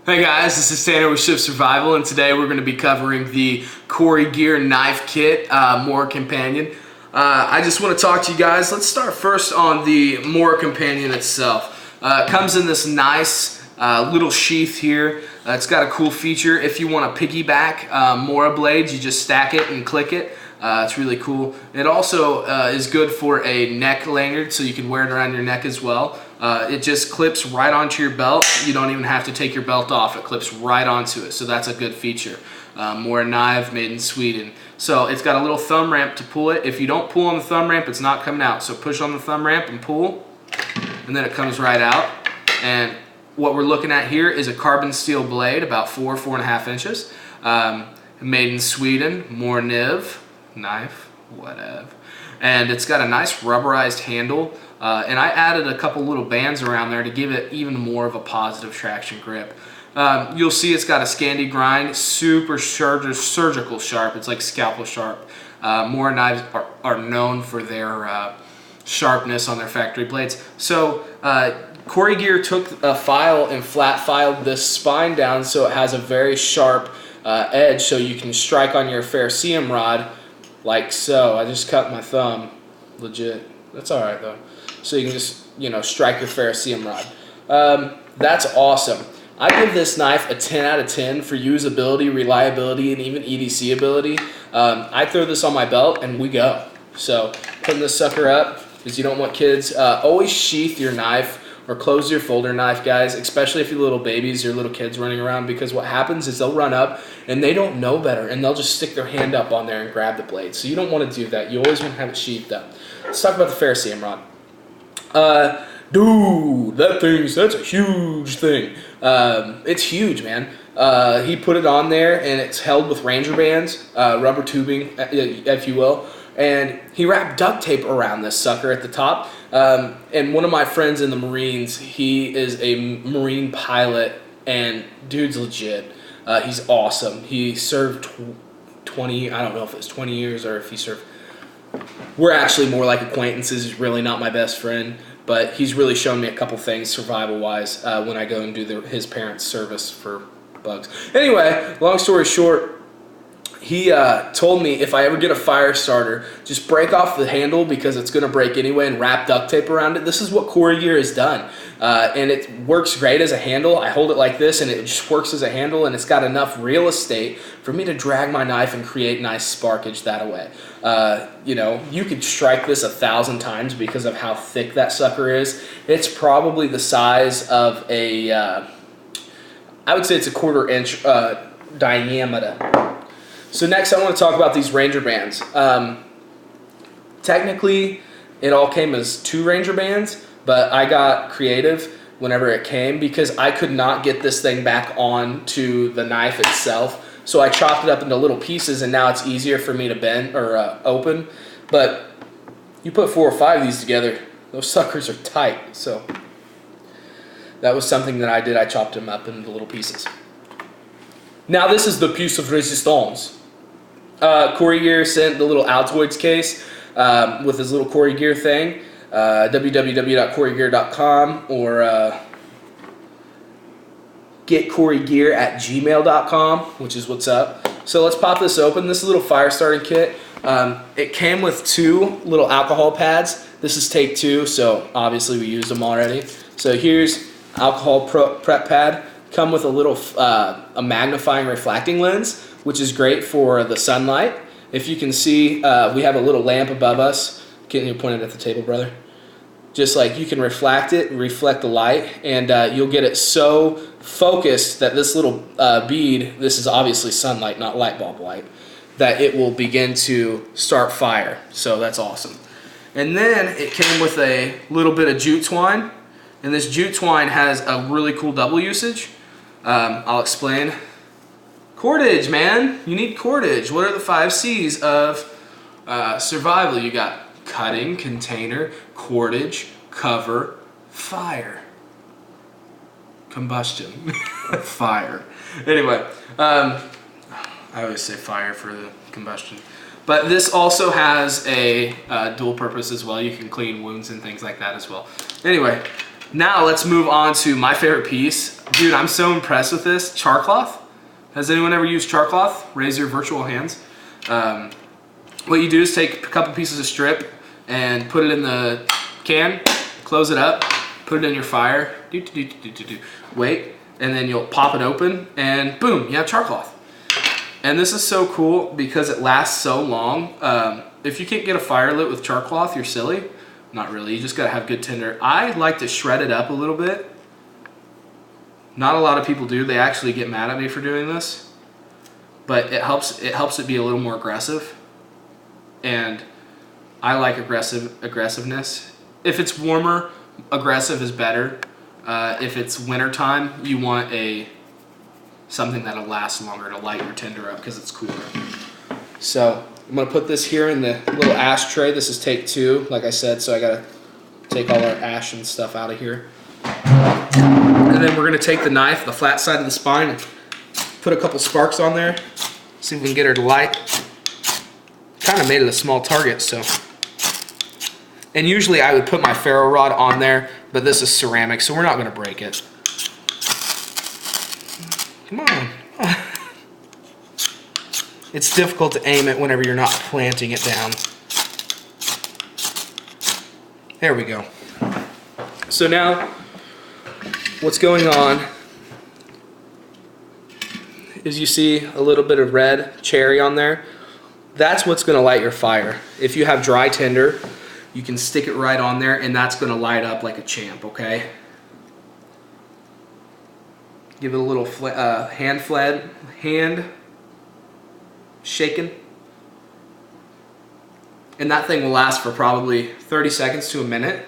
Hey guys, this is Tanner with Ship Survival, and today we're going to be covering the Corey Gear knife kit, Mora Companion. I just want to talk to you guys. Let's start first on the Mora Companion itself. It comes in this nice little sheath here. It's got a cool feature. If you want to piggyback Mora blades, you just stack it and click it. It's really cool. It also is good for a neck lanyard, so you can wear it around your neck as well. It just clips right onto your belt. You don't even have to take your belt off. It clips right onto it, so that's a good feature. Mora knife, made in Sweden. So it's got a little thumb ramp to pull it. If you don't pull on the thumb ramp, it's not coming out. So push on the thumb ramp and pull, and then it comes right out. And what we're looking at here is a carbon steel blade, about 4.5 inches. Made in Sweden, Mora knife, whatever. And it's got a nice rubberized handle. And I added a couple little bands around there to give it even more of a positive traction grip. You'll see it's got a Scandi grind, super surgical sharp. It's like scalpel sharp. Mora knives are known for their sharpness on their factory blades. So Corey Gear took a file and flat filed this spine down so it has a very sharp edge, so you can strike on your ferrocerium rod like so. I just cut my thumb, legit. That's all right though. So you can just, strike your ferrocerium rod. That's awesome. I give this knife a 10 out of 10 for usability, reliability, and even EDC ability. I throw this on my belt and we go. So putting this sucker up, because you don't want kids. Always sheath your knife or close your folder knife, guys, especially if you're little babies, your little kids running around, because what happens is they'll run up and they don't know better and they'll just stick their hand up on there and grab the blade. So you don't want to do that. You always want to have it sheathed up. Let's talk about the ferrocerium rod. Dude, that's a huge thing. It's huge, man. He put it on there and it's held with Ranger bands, rubber tubing, if you will. And he wrapped duct tape around this sucker at the top. And one of my friends in the Marines, he is a Marine pilot, and dude's legit. He's awesome. He served 20, I don't know if it's 20 years or if he served. We're actually more like acquaintances. He's really not my best friend, but he's really shown me a couple things survival-wise when I go and do his parents' service for bugs. Anyway, long story short, he told me if I ever get a fire starter, just break off the handle because it's going to break anyway and wrap duct tape around it. This is what Corey Gear has done. And it works great as a handle. I hold it like this and it just works as a handle, and it's got enough real estate for me to drag my knife and create nice sparkage that way. You could strike this 1,000 times because of how thick that sucker is. It's probably the size of a, I would say it's a 1/4 inch diameter. So next I want to talk about these Ranger bands. Technically, it all came as 2 Ranger bands, but I got creative whenever it came because I could not get this thing back on to the knife itself. So I chopped it up into little pieces, and now it's easier for me to bend or open. But you put 4 or 5 of these together, those suckers are tight. So that was something that I did. I chopped them up into little pieces. Now this is the piece of resistance. Corey Gear sent the little Altoids case with his little Corey Gear thing. www.coreygear.com or getcoreygear@gmail.com, which is what's up. So let's pop this open. This is a little fire starting kit. It came with 2 little alcohol pads. This is take 2, so obviously we used them already. So here's alcohol prep pad. Come with a little a magnifying reflecting lens, which is great for the sunlight. If you can see, we have a little lamp above us. Can you point it at the table, brother? Just like you can reflect the light, and you'll get it so focused that this little bead, this is obviously sunlight, not light bulb light, that it will begin to start fire. So that's awesome. And then it came with a little bit of jute twine, and this jute twine has a really cool double usage. I'll explain. Cordage, man. You need cordage. What are the 5 C's of survival? You got cutting, container, cordage, cover, fire. Combustion. Fire. Anyway, I always say fire for the combustion. But this also has a dual purpose as well. You can clean wounds and things like that as well. Anyway, Now let's move on to my favorite piece. Dude, I'm so impressed with this. Char Cloth. Has anyone ever used Char Cloth? Raise your virtual hands. What you do is take a couple pieces of strip and put it in the can, close it up, put it in your fire, wait, and then you'll pop it open and boom, you have Char Cloth. And this is so cool because it lasts so long. If you can't get a fire lit with Char Cloth, you're silly. Not really, you just gotta have good tinder. I like to shred it up a little bit. Not a lot of people do. They actually get mad at me for doing this. But it helps it be a little more aggressive. And I like aggressiveness. If it's warmer, aggressive is better. If it's wintertime, you want something that'll last longer to light your tinder up because it's cooler. So I'm gonna put this here in the little ashtray. This is take 2, like I said, so I gotta take all our ash and stuff out of here. And then we're gonna take the knife, the flat side of the spine, and put a couple sparks on there. See if we can get her to light. Kind of made it a small target, so. And usually I would put my ferro rod on there, but this is ceramic, so we're not gonna break it. Come on. It's difficult to aim it whenever you're not planting it down. There we go. So now, what's going on is you see a little bit of red cherry on there. That's what's gonna light your fire. If you have dry tinder, you can stick it right on there and that's gonna light up like a champ, okay? Give it a little hand shaking. And that thing will last for probably 30 seconds to a minute.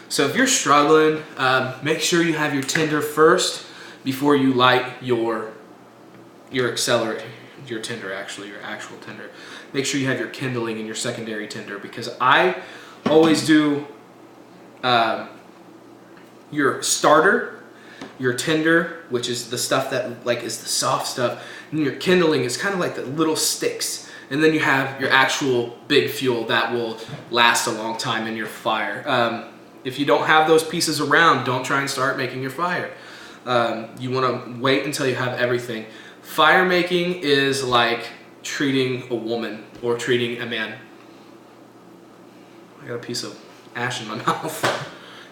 So if you're struggling, make sure you have your tinder first before you light your accelerator, your tinder actually, your actual tinder. Make sure you have your kindling and your secondary tinder because I always do your starter, your tinder, which is the stuff that like is the soft stuff, and your kindling is kind of like the little sticks. And then you have your actual big fuel that will last a long time in your fire. If you don't have those pieces around, don't try and start making your fire. You want to wait until you have everything. Fire making is like treating a woman or treating a man. I got a piece of ash in my mouth.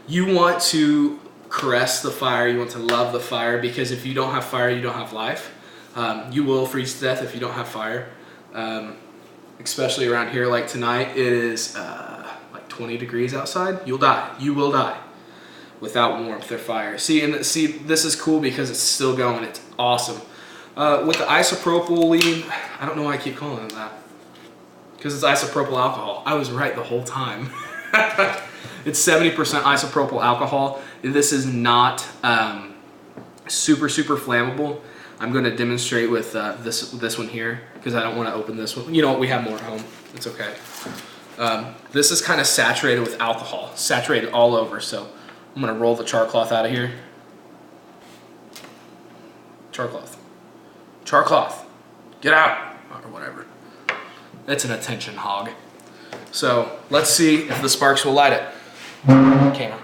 You want to caress the fire, you want to love the fire, because if you don't have fire, you don't have life. You will freeze to death if you don't have fire. Especially around here like tonight, it is like 20 degrees outside. You'll die. You will die without warmth or fire. See, this is cool because it's still going. It's awesome. With the isopropylene, I don't know why I keep calling it that. Because it's isopropyl alcohol. I was right the whole time. It's 70% isopropyl alcohol. This is not super flammable. I'm going to demonstrate with this one here because I don't want to open this one. You know what? We have more at home. It's okay. This is kind of saturated with alcohol, saturated all over. So I'm going to roll the char cloth out of here. Char cloth. Char cloth. Get out. Or whatever. It's an attention hog. So let's see if the sparks will light it. Camera.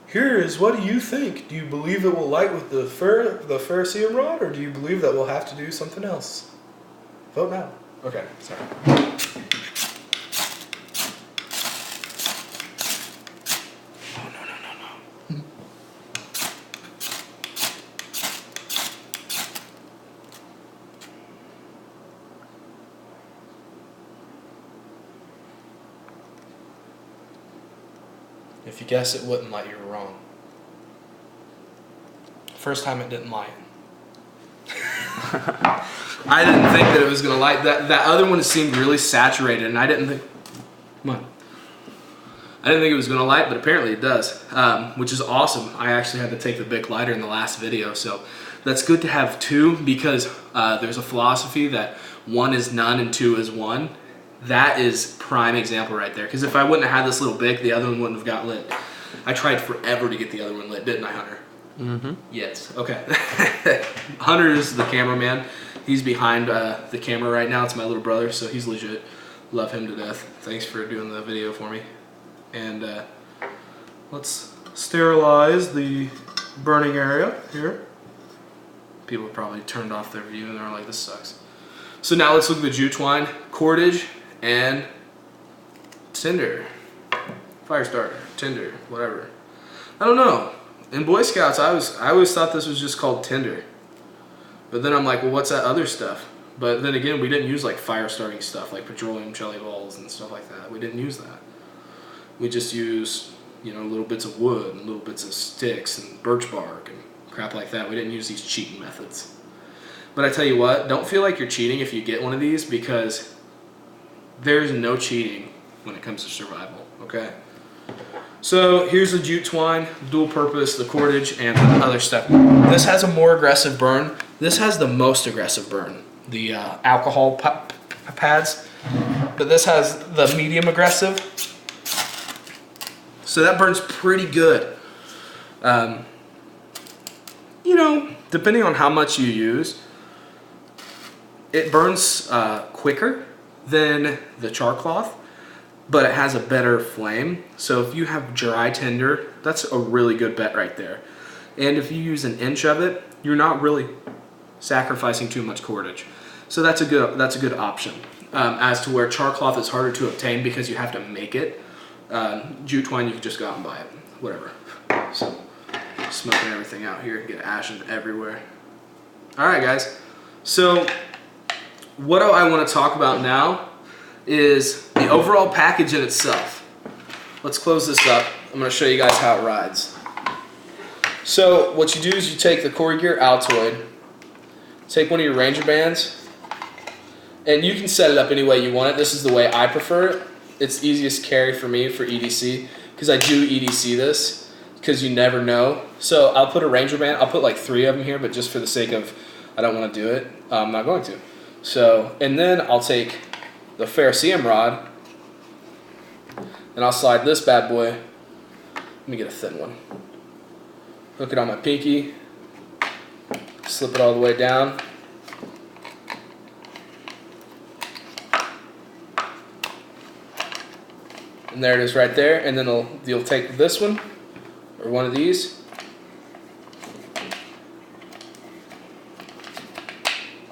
Here is, what do you think? Do you believe it will light with the ferrocerium rod, or do you believe that we'll have to do something else? Vote now. Okay, sorry. No. If you guess it wouldn't light, you were wrong. First time it didn't light. I didn't think that it was going to light. That other one seemed really saturated, and I didn't think... Come on. I didn't think it was going to light, but apparently it does, which is awesome. I actually had to take the Bic lighter in the last video, so that's good to have two, because there's a philosophy that 1 is none and 2 is 1. That is prime example right there, because if I wouldn't have had this little Bic, the other one wouldn't have got lit. I tried forever to get the other one lit, didn't I, Hunter? Mm-hmm. Yes. Okay. Hunter is the cameraman. He's behind the camera right now. It's my little brother, so he's legit. Love him to death. Thanks for doing the video for me. And let's sterilize the burning area here. People have probably turned off their view and they're like, this sucks. So now let's look at the jute twine, cordage, and tinder. Fire starter, tinder, whatever. I don't know. In Boy Scouts, I always thought this was just called tinder. But then I'm like, well, what's that other stuff? But then again, we didn't use like fire starting stuff like petroleum jelly balls and stuff like that. We didn't use that. We just used, you know, little bits of wood and little bits of sticks and birch bark and crap like that. We didn't use these cheating methods. But I tell you what, don't feel like you're cheating if you get one of these, because there's no cheating when it comes to survival, okay? So here's the jute twine, dual purpose, the cordage, and the other stuff. This has a more aggressive burn. This has the most aggressive burn, the alcohol pads, but this has the medium aggressive. So that burns pretty good. You know, depending on how much you use, it burns quicker than the Char Cloth, but it has a better flame. So if you have dry tinder, that's a really good bet right there. And if you use an inch of it, you're not really sacrificing too much cordage. So that's a good option. As to where Char Cloth is harder to obtain because you have to make it. Jute twine, you can just go out and buy it, whatever. So smoking everything out here, get ashes everywhere. All right, guys. So what I want to talk about now is the overall package in itself. Let's close this up. I'm going to show you guys how it rides. So what you do is you take the Corey Gear Altoid, take one of your Ranger bands, and you can set it up any way you want it. This is the way I prefer it. It's easiest carry for me for EDC, because I do EDC this, because you never know. So I'll put a Ranger band. I'll put like 3 of them here, but just for the sake of I don't want to do it, I'm not going to. So, and then I'll take the ferrocerium rod, and I'll slide this bad boy. Let me get a thin one. Hook it on my pinky, slip it all the way down. And there it is right there. And then you'll take this one, or one of these,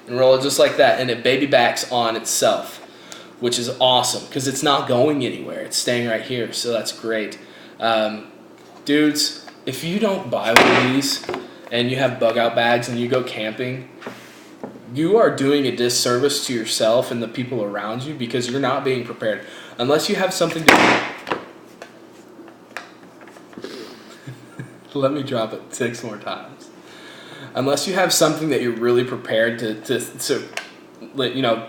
and roll it just like that, and it baby backs on itself, which is awesome because it's not going anywhere. It's staying right here, so that's great. Dudes, if you don't buy one of these and you have bug out bags and you go camping, you are doing a disservice to yourself and the people around you, because you're not being prepared. Unless you have something to let me drop it 6 more times. Unless you have something that you're really prepared to you know,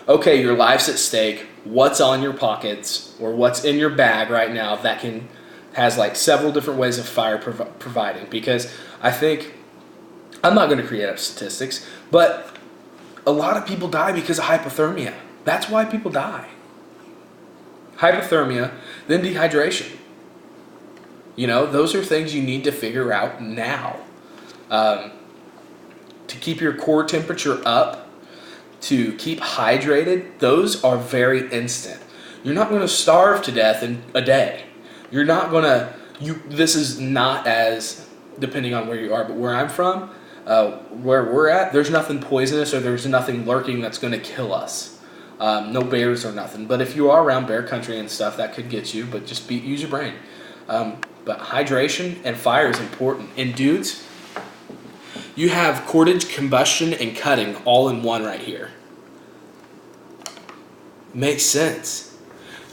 okay, your life's at stake, what's on your pockets or what's in your bag right now that has like several different ways of fire providing. Because I think, I'm not going to create up statistics, but a lot of people die because of hypothermia. That's why people die. Hypothermia, then dehydration. You know, those are things you need to figure out now. To keep your core temperature up, to keep hydrated, those are very instant. You're not going to starve to death in a day. You're not going to, this is not as, depending on where you are, but where I'm from, where we're at, there's nothing poisonous or there's nothing lurking that's going to kill us. No bears or nothing. But if you are around bear country and stuff, that could get you, but just use your brain. But hydration and fire is important. And dudes, you have cordage, combustion, and cutting all in one right here. Makes sense.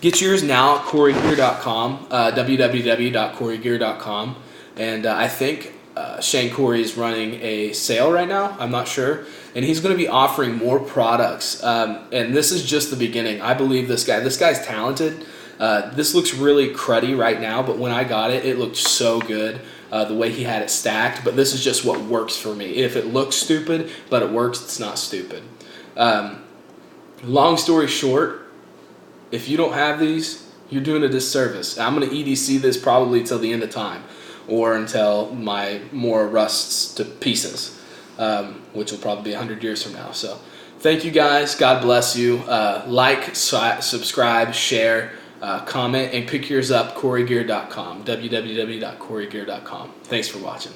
Get yours now at CoreyGear.com, www.CoreyGear.com. And I think Shane Corey is running a sale right now. I'm not sure. And he's going to be offering more products. And this is just the beginning. I believe this guy. This guy's talented. This looks really cruddy right now, but when I got it, it looked so good. The way he had it stacked, but this is just what works for me. If it looks stupid, but it works, it's not stupid. Long story short, if you don't have these, you're doing a disservice. I'm going to EDC this probably till the end of time, or until my Mora rusts to pieces, which will probably be 100 years from now. So thank you guys. God bless you. Like, subscribe, share. comment and pick yours up. CoreyGear.com, www.coreygear.com. Thanks for watching.